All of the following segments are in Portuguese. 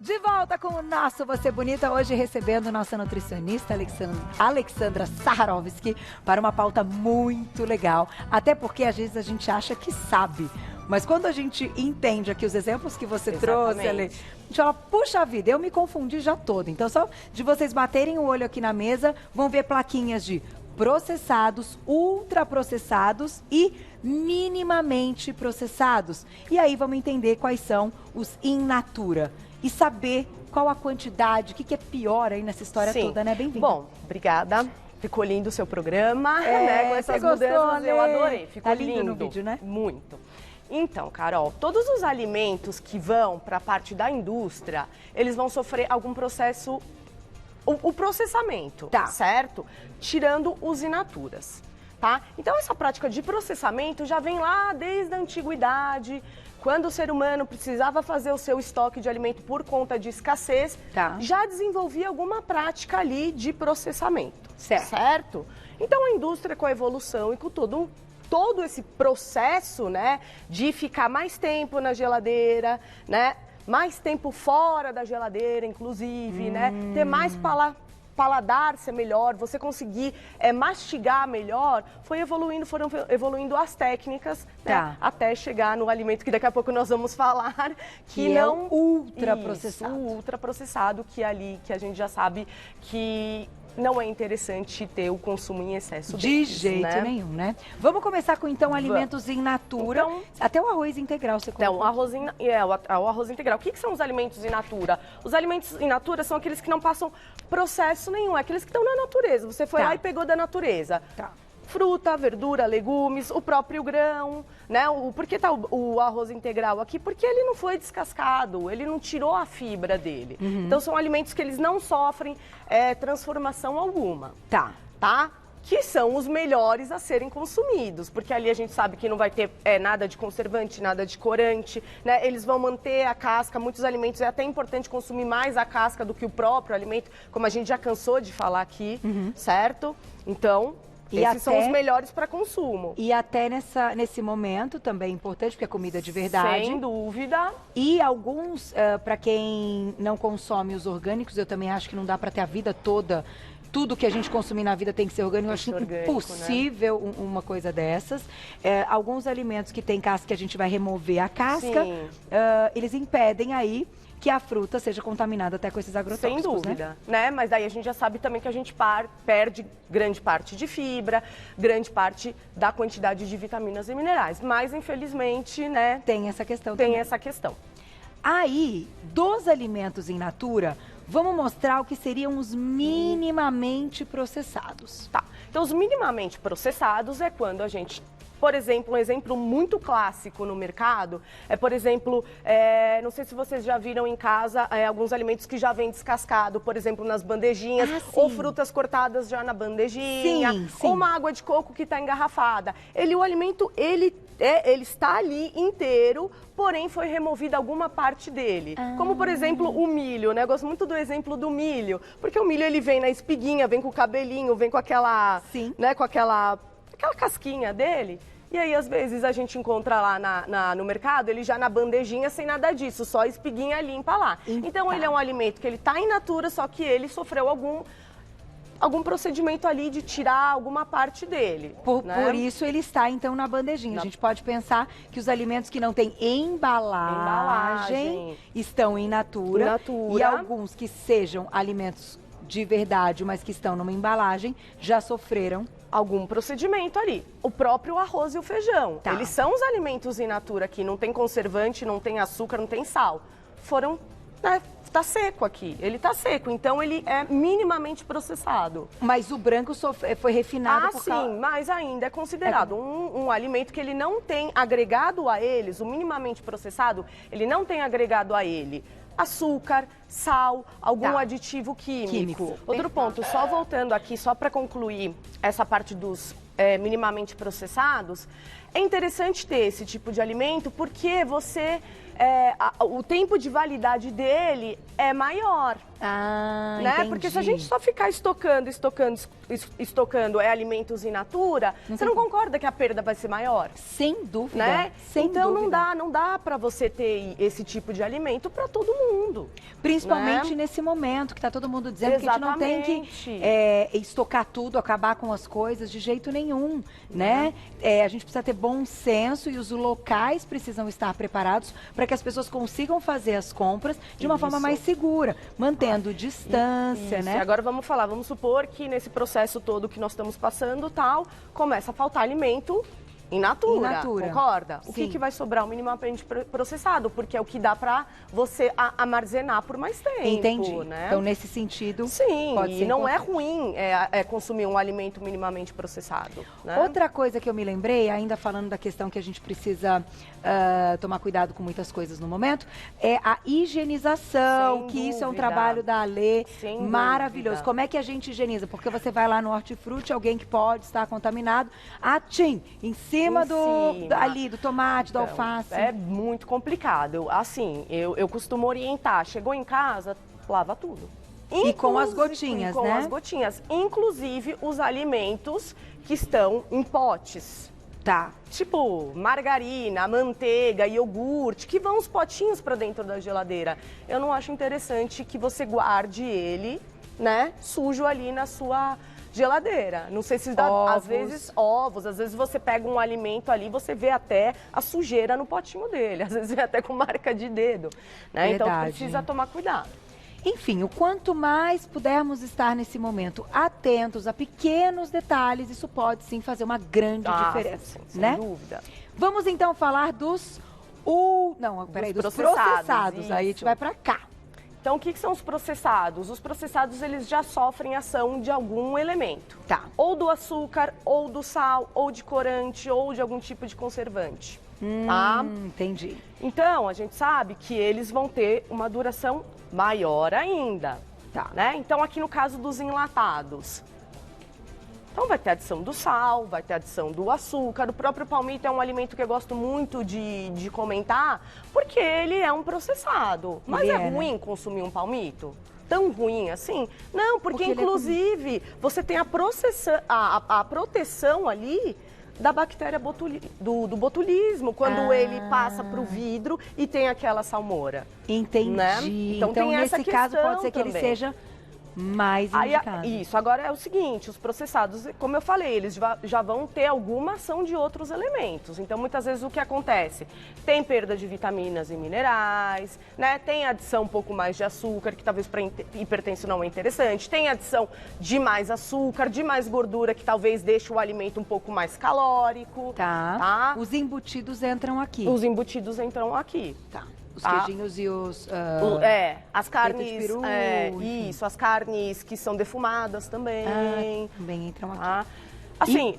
De volta com o nosso Você Bonita, hoje recebendo nossa nutricionista Alexandra Saharovski para uma pauta muito legal. Até porque às vezes a gente acha que sabe, mas quando a gente entende aqui os exemplos que você trouxe, Ale, a gente fala, puxa vida, eu me confundi já toda. Então só de vocês baterem o olho aqui na mesa, vão ver plaquinhas de processados, ultraprocessados e minimamente processados. E aí vamos entender quais são os in natura. E saber qual a quantidade, o que é pior aí nessa história toda, né? Bem-vinda. Bom, obrigada. Ficou lindo o seu programa, né? Com essas mudanças, eu adorei. Ficou lindo no vídeo, né? Muito. Então, Carol, todos os alimentos que vão para a parte da indústria, eles vão sofrer algum processo, o processamento, certo? Tirando os in naturas, tá? Então, essa prática de processamento já vem lá desde a antiguidade, quando o ser humano precisava fazer o seu estoque de alimento por conta de escassez, já desenvolvia alguma prática ali de processamento, certo? Então, a indústria, com a evolução e com todo esse processo, né, de ficar mais tempo na geladeira, né, mais tempo fora da geladeira, inclusive, né, ter mais paladar ser melhor, você conseguir mastigar melhor, foram evoluindo as técnicas, né, até chegar no alimento que daqui a pouco nós vamos falar, que não ultraprocessado. O ultraprocessado, que ali que a gente já sabe que não é interessante ter o consumo em excesso de jeito nenhum, né? Vamos começar com, então, alimentos in natura. Então, até o arroz integral você colocou. Então, o arroz integral. O que são os alimentos in natura? Os alimentos in natura são aqueles que não passam processo nenhum, aqueles que estão na natureza. Você foi lá e pegou da natureza. Fruta, verdura, legumes, o próprio grão, né? Por que tá o arroz integral aqui? Porque ele não foi descascado, ele não tirou a fibra dele. Então, são alimentos que eles não sofrem transformação alguma. Tá? Que são os melhores a serem consumidos, porque ali a gente sabe que não vai ter nada de conservante, nada de corante, né? Eles vão manter a casca, muitos alimentos é até importante consumir mais a casca do que o próprio alimento, como a gente já cansou de falar aqui, certo? Então, esses são os melhores para consumo. E até nesse momento também é importante, porque é comida de verdade. Sem dúvida. E alguns, para quem não consome os orgânicos, eu também acho que não dá para ter a vida toda. Tudo que a gente consumir na vida tem que ser orgânico. Eu acho impossível, né, uma coisa dessas. Alguns alimentos que tem casca, que a gente vai remover a casca, eles impedem aí que a fruta seja contaminada até com esses agrotóxicos. Sem dúvida, né? Mas daí a gente já sabe também que a gente perde grande parte de fibra, grande parte da quantidade de vitaminas e minerais. Mas, infelizmente, né? Tem essa questão também. Tem essa questão. Aí, dos alimentos in natura, vamos mostrar o que seriam os minimamente processados. Então, os minimamente processados é quando a gente... Por exemplo, um exemplo muito clássico no mercado é, por exemplo, não sei se vocês já viram em casa alguns alimentos que já vêm descascado, por exemplo, nas bandejinhas, ou frutas cortadas já na bandejinha, ou uma água de coco que está engarrafada. O alimento, ele está ali inteiro, porém foi removida alguma parte dele. Como, por exemplo, o milho, né? Eu gosto muito do exemplo do milho, porque o milho ele vem na espiguinha, vem com o cabelinho, vem com aquela, né, com aquela casquinha dele. E aí, às vezes, a gente encontra lá no mercado, ele já na bandejinha sem nada disso, só a espiguinha limpa lá. Então, ele é um alimento que ele está in natura, só que ele sofreu algum procedimento ali de tirar alguma parte dele. Por isso ele está, então, na bandejinha. A gente pode pensar que os alimentos que não têm embalagem estão in natura. E alguns que sejam alimentos de verdade, mas que estão numa embalagem, já sofreram algum procedimento ali. O próprio arroz e o feijão. Eles são os alimentos in natura aqui, não tem conservante, não tem açúcar, não tem sal. Tá seco aqui, ele tá seco, então ele é minimamente processado. Mas o branco foi refinado mas ainda é considerado um alimento que ele não tem agregado a eles, o minimamente processado, ele não tem agregado a ele açúcar, sal, algum aditivo químico. Outro ponto, só voltando aqui, só para concluir essa parte dos minimamente processados, é interessante ter esse tipo de alimento porque você... o tempo de validade dele é maior. Né? Entendi. Porque se a gente só ficar estocando alimentos in natura, você não concorda que a perda vai ser maior? Sem dúvida. Né? Sem então dúvida. não dá para você ter esse tipo de alimento para todo mundo. Principalmente né? nesse momento que está todo mundo dizendo que a gente não tem que estocar tudo, acabar com as coisas de jeito nenhum, né? A gente precisa ter bom senso e os locais precisam estar preparados para que as pessoas consigam fazer as compras de uma forma mais segura, mantendo distância, né? E agora vamos supor que nesse processo todo que nós estamos passando, começa a faltar alimento in natura, concorda? Sim. O que vai sobrar? O minimamente processado, porque é o que dá pra você armazenar por mais tempo. Entendi. Né? Então, nesse sentido, sim, pode ser não é ruim consumir um alimento minimamente processado. Né? Outra coisa que eu me lembrei, ainda falando da questão que a gente precisa tomar cuidado com muitas coisas no momento, é a higienização, Sem que isso é um dúvida. trabalho da Alê Sem maravilhoso. dúvida. Como é que a gente higieniza? Porque você vai lá no hortifruti, alguém que pode estar contaminado, em cima do tomate, do alface. É muito complicado. Assim, eu costumo orientar. Chegou em casa, lava tudo. E com as gotinhas, com né? Com as gotinhas. Inclusive os alimentos que estão em potes. Tá. Tipo, margarina, manteiga, iogurte, que vão os potinhos para dentro da geladeira. Eu não acho interessante que você guarde ele, né, sujo ali na sua geladeira. Não sei se dá, às vezes, ovos. Às vezes você pega um alimento ali, você vê até a sujeira no potinho dele. Às vezes vê até com marca de dedo, né? Então precisa tomar cuidado. Enfim, o quanto mais pudermos estar nesse momento atentos a pequenos detalhes, isso pode sim fazer uma grande diferença, sim, né? Sem dúvida. Vamos então falar dos processados. Aí a gente vai pra cá. Então, o que são os processados? Os processados, eles já sofrem ação de algum elemento. Tá. Ou do açúcar, ou do sal, ou de corante, ou de algum tipo de conservante. Tá? Entendi. Então, a gente sabe que eles vão ter uma duração maior ainda. Tá. Né? Então, aqui no caso dos enlatados. Então, vai ter adição do sal, vai ter adição do açúcar. O próprio palmito é um alimento que eu gosto muito de comentar, porque ele é um processado. Mas é ruim consumir um palmito? Tão ruim assim? Não, porque inclusive você tem a proteção ali da bactéria do botulismo, quando ele passa para o vidro e tem aquela salmoura. Entendi. Né? Então tem nesse caso, pode ser que ele seja mais indicado. Isso, agora é o seguinte, os processados, como eu falei, eles já vão ter alguma ação de outros elementos. Então, muitas vezes, o que acontece? Tem perda de vitaminas e minerais, né? Tem adição um pouco mais de açúcar, que talvez para hipertensão não é interessante. Tem adição de mais açúcar, de mais gordura, que talvez deixe o alimento um pouco mais calórico. Tá. Os embutidos entram aqui. Os embutidos entram aqui. Tá. Os queijinhos e os... as carnes... De peru, isso, as carnes que são defumadas também. Também entram aqui. Assim,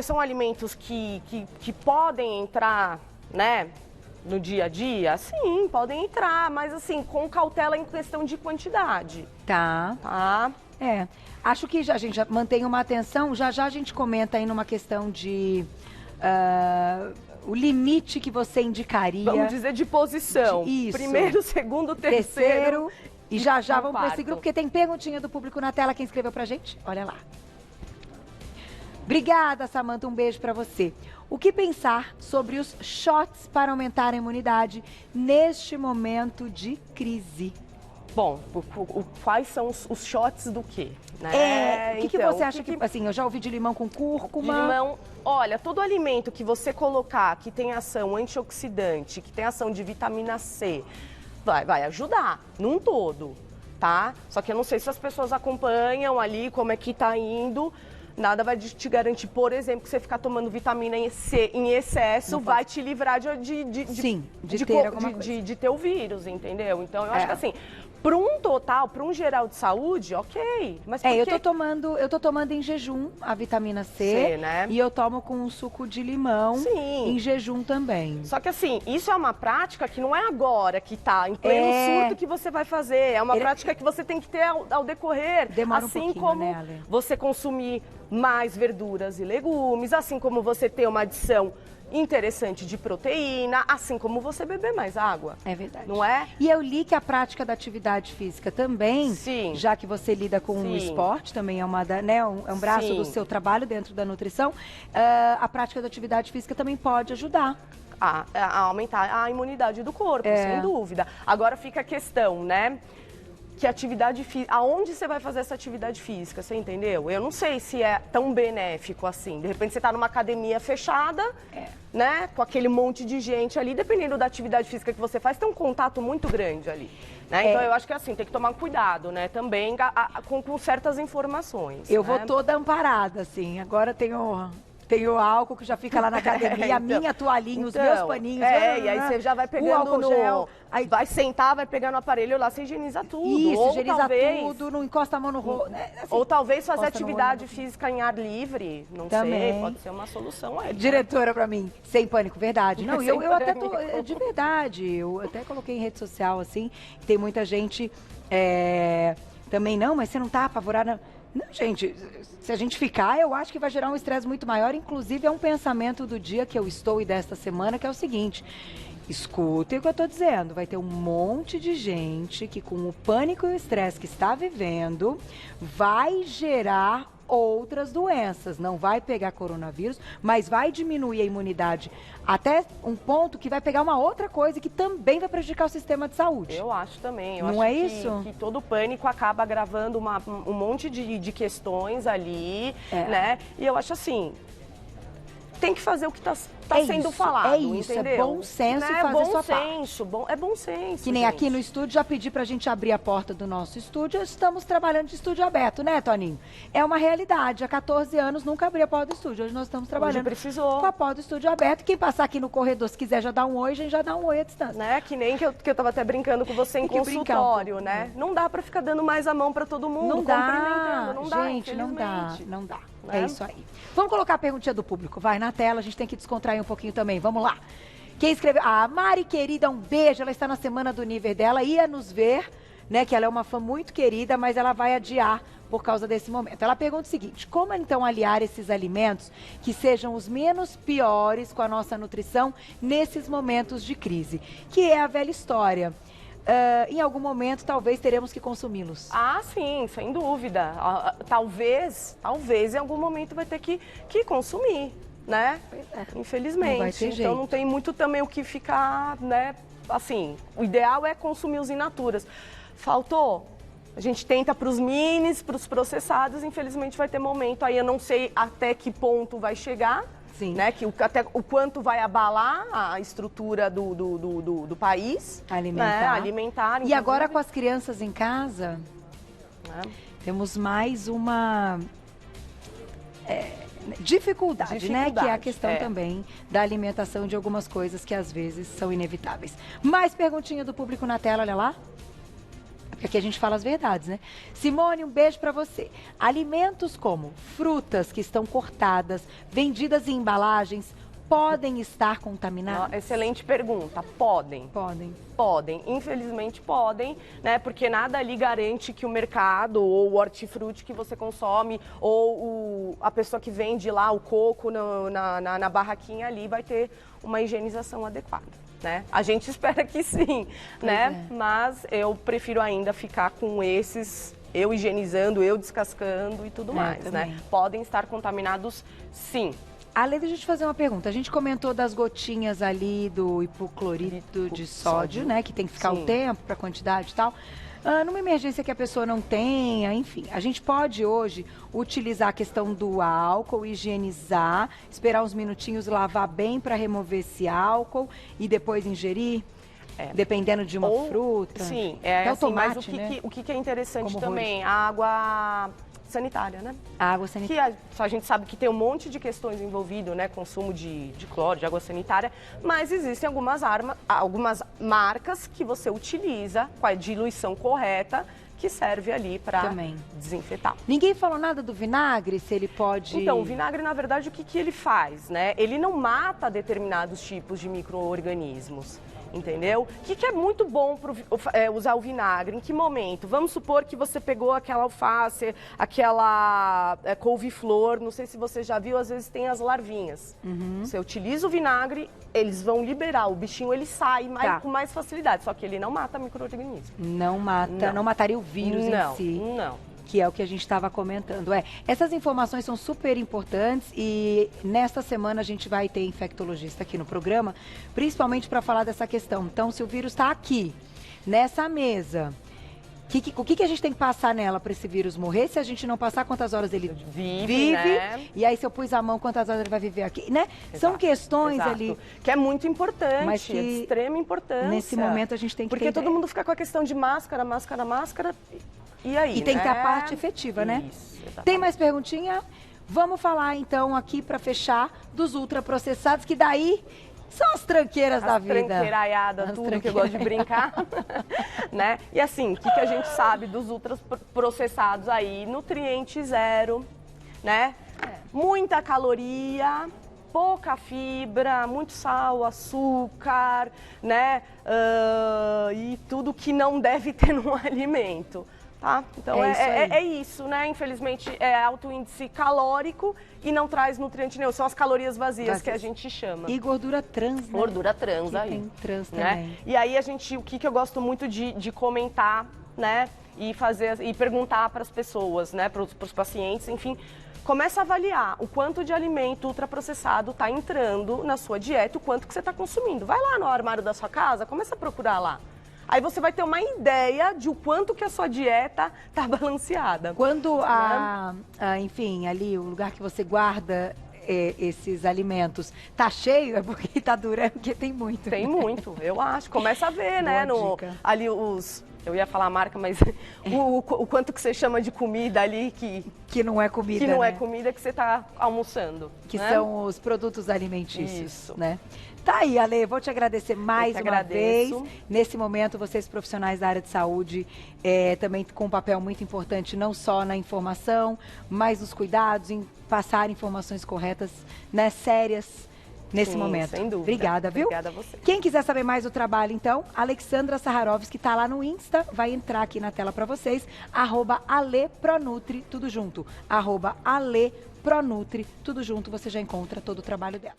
são alimentos que podem entrar, né, no dia a dia? Sim, podem entrar, mas assim, com cautela em questão de quantidade. Tá. Acho que a gente já mantém uma atenção, já a gente comenta aí numa questão de... o limite que você indicaria. Vamos dizer de posição. Isso. Primeiro, segundo, terceiro. E já vamos para esse grupo, porque tem perguntinha do público na tela. Quem escreveu pra gente? Olha lá. Obrigada, Samanta. Um beijo para você. O que pensar sobre os shots para aumentar a imunidade neste momento de crise? Bom, quais são os shots do quê? Né? O que você acha que... Assim, eu já ouvi de limão com cúrcuma. De limão, olha, todo alimento que você colocar que tem ação antioxidante, que tem ação de vitamina C, vai ajudar, num todo, tá? Só que eu não sei se as pessoas acompanham ali como é que tá indo. Nada vai te garantir, por exemplo, que você ficar tomando vitamina C em excesso vai te livrar de ter o vírus, entendeu? Então, eu acho que assim, para um total, para um geral de saúde, ok. Mas eu tô tomando em jejum a vitamina C, né? E eu tomo com um suco de limão em jejum também. Só que assim, isso é uma prática que não é agora que tá em pleno surto que você vai fazer. É uma prática que você tem que ter ao decorrer. Demora assim um pouquinho, como né, Ale? você consumir mais verduras e legumes, assim como você ter uma adição interessante de proteína, assim como você beber mais água. É verdade. Não é? E eu li que a prática da atividade física também, sim, já que você lida com o esporte, também é, né, é um braço sim, do seu trabalho dentro da nutrição, a prática da atividade física também pode ajudar. A aumentar a imunidade do corpo, sem dúvida. Agora fica a questão, né? Que atividade física, aonde você vai fazer essa atividade física, você entendeu? Eu não sei se é tão benéfico assim. De repente você está numa academia fechada, né? Com aquele monte de gente ali, dependendo da atividade física que você faz, tem um contato muito grande ali. Né? Então eu acho que assim, tem que tomar cuidado, né? Também com certas informações. Eu vou toda amparada, assim. Agora tenho álcool que já fica lá na academia, a minha toalhinha, os meus paninhos. E aí você já vai pegando no gel. Aí vai sentar, vai pegar no aparelho lá, você higieniza tudo. Isso, ou higieniza talvez, tudo, não encosta a mão no rosto. Assim, ou talvez fazer atividade física em ar livre, não também sei, pode ser uma solução aí. Diretora, pra mim, sem pânico, verdade. Não, eu até tô, de verdade, eu até coloquei em rede social, assim, tem muita gente também, não, mas você não tá apavorada? Não, gente, se a gente ficar, eu acho que vai gerar um estresse muito maior. Inclusive, é um pensamento do dia que eu estou e desta semana, que é o seguinte: escutem o que eu estou dizendo. Vai ter um monte de gente que, com o pânico e o estresse que está vivendo, vai gerar outras doenças. Não vai pegar coronavírus, mas vai diminuir a imunidade até um ponto que vai pegar uma outra coisa que também vai prejudicar o sistema de saúde. Eu acho também. Eu não acho é isso? Que todo pânico acaba agravando um monte de questões ali, né? E eu acho assim, tem que fazer o que está sendo falado, entendeu? É bom senso e fazer sua parte. É bom senso, que nem gente. Aqui no estúdio, já pedi pra gente abrir a porta do nosso estúdio. Estamos trabalhando de estúdio aberto, né, Toninho? É uma realidade. Há 14 anos nunca abri a porta do estúdio. Hoje nós estamos trabalhando com a porta do estúdio aberto. Quem passar aqui no corredor, se quiser já dar um oi, a gente já dá um oi à distância. Né? Que nem que eu tava até brincando com você em consultório, né? Não dá pra ficar dando mais a mão pra todo mundo, não cumprimentando. Não dá, gente, não dá. Né? É isso aí. Vamos colocar a perguntinha do público. Vai na tela, a gente tem que descontrair um pouquinho também. Vamos lá. Quem escreveu? A Mari querida, um beijo. Ela está na semana do nível dela. Ia nos ver, né? Que ela é uma fã muito querida, mas ela vai adiar por causa desse momento. Ela pergunta o seguinte: como então aliar esses alimentos que sejam os menos piores com a nossa nutrição nesses momentos de crise? Que é a velha história. Em algum momento, talvez teremos que consumi-los. Ah, sim, sem dúvida. Talvez em algum momento vai ter que consumir, né? Infelizmente. Não vai ter jeito. Então não tem muito também o que ficar, né? Assim, o ideal é consumir os in naturas. Faltou? A gente tenta para os minis, para os processados, infelizmente vai ter momento aí, eu não sei até que ponto vai chegar. Sim. Né, até o quanto vai abalar a estrutura do país. Alimentar. E agora com as crianças em casa, temos mais uma dificuldade, né? Que é a questão também da alimentação de algumas coisas que às vezes são inevitáveis. Mais perguntinha do público na tela, olha lá. Aqui a gente fala as verdades, né? Simone, um beijo pra você. Alimentos como frutas que estão cortadas, vendidas em embalagens, podem estar contaminados? Excelente pergunta. Podem. Podem. Infelizmente podem, né? Porque nada ali garante que o mercado ou o hortifruti que você consome ou a pessoa que vende lá o coco na barraquinha ali vai ter uma higienização adequada. Né? A gente espera que sim, né? Mas eu prefiro ainda ficar com esses, eu higienizando, eu descascando e tudo mais, né? Podem estar contaminados, sim. Além de a gente fazer uma pergunta, a gente comentou das gotinhas ali do hipoclorito de sódio, né? Que tem que ficar o tempo para quantidade e tal. Numa emergência que a pessoa não tenha, enfim, a gente pode hoje utilizar a questão do álcool, higienizar, esperar uns minutinhos, lavar bem para remover esse álcool e depois ingerir, dependendo de uma fruta. Sim, o tomate, mas né? o que é interessante também, a água sanitária, né? A água sanitária. Que a gente sabe que tem um monte de questões envolvidas, né? Consumo de cloro, de água sanitária, mas existem algumas marcas que você utiliza com a diluição correta, que serve ali para desinfetar. Ninguém falou nada do vinagre, se ele pode... Então, o vinagre, na verdade, o que ele faz, né? Ele não mata determinados tipos de micro-organismos. Entendeu? O que é muito bom usar o vinagre? Em que momento? Vamos supor que você pegou aquela alface, aquela couve-flor, não sei se você já viu, às vezes tem as larvinhas. Você utiliza o vinagre, eles vão liberar, o bichinho ele sai com mais facilidade, só que ele não mata micro-organismo. Não mata, não mataria o vírus em si. Não. Que é o que a gente estava comentando. Essas informações são super importantes e nesta semana a gente vai ter infectologista aqui no programa, principalmente para falar dessa questão. Então, se o vírus está aqui, nessa mesa, o que a gente tem que passar nela para esse vírus morrer? Se a gente não passar, quantas horas ele vive né? E aí, se eu pus a mão, quantas horas ele vai viver aqui, né? Exato, são questões ali... Que é muito importante, mas que, é de extrema importância. Nesse momento a gente tem que Porque todo mundo fica com a questão de máscara. E aí, e tem que ter a parte efetiva, né? Isso, exatamente. Tem mais perguntinha? Vamos falar então aqui para fechar dos ultraprocessados, que daí são as tranqueiras da vida. Tranqueiraiada, tudo que eu gosto de brincar. Né? E assim, o que a gente sabe dos ultraprocessados aí? Nutriente zero, né? Muita caloria, pouca fibra, muito sal, açúcar, né? E tudo que não deve ter num alimento. Tá? Então é isso, né? Infelizmente é alto índice calórico e não traz nutriente nenhum. São as calorias vazias que a gente chama. E gordura trans, né? Gordura trans aí. Tem trans também. Né? E aí o que eu gosto muito de comentar, né? E perguntar para as pessoas, né? Para os pacientes, enfim. Começa a avaliar o quanto de alimento ultraprocessado está entrando na sua dieta, o quanto que você está consumindo. Vai lá no armário da sua casa, começa a procurar lá. Aí você vai ter uma ideia de o quanto que a sua dieta está balanceada. Quando enfim, ali o lugar que você guarda esses alimentos tá cheio, é porque tá durando, porque tem muito. Tem muito, eu acho. Começa a ver, né? Ali eu ia falar a marca, mas o quanto que você chama de comida ali que não é comida, que não é comida que você está almoçando. Que né? São os produtos alimentícios, Isso. né? Tá aí, Ale, vou te agradecer mais uma vez. Nesse momento, vocês profissionais da área de saúde, também com um papel muito importante, não só na informação, mas nos cuidados, em passar informações corretas, né, sérias, nesse momento. Sem dúvida. Obrigada, viu? Obrigada a você. Quem quiser saber mais do trabalho, então, Alexandra Saharovski está lá no Insta, vai entrar aqui na tela para vocês, @AlePronutri, tudo junto, @AlePronutri, tudo junto, você já encontra todo o trabalho dela.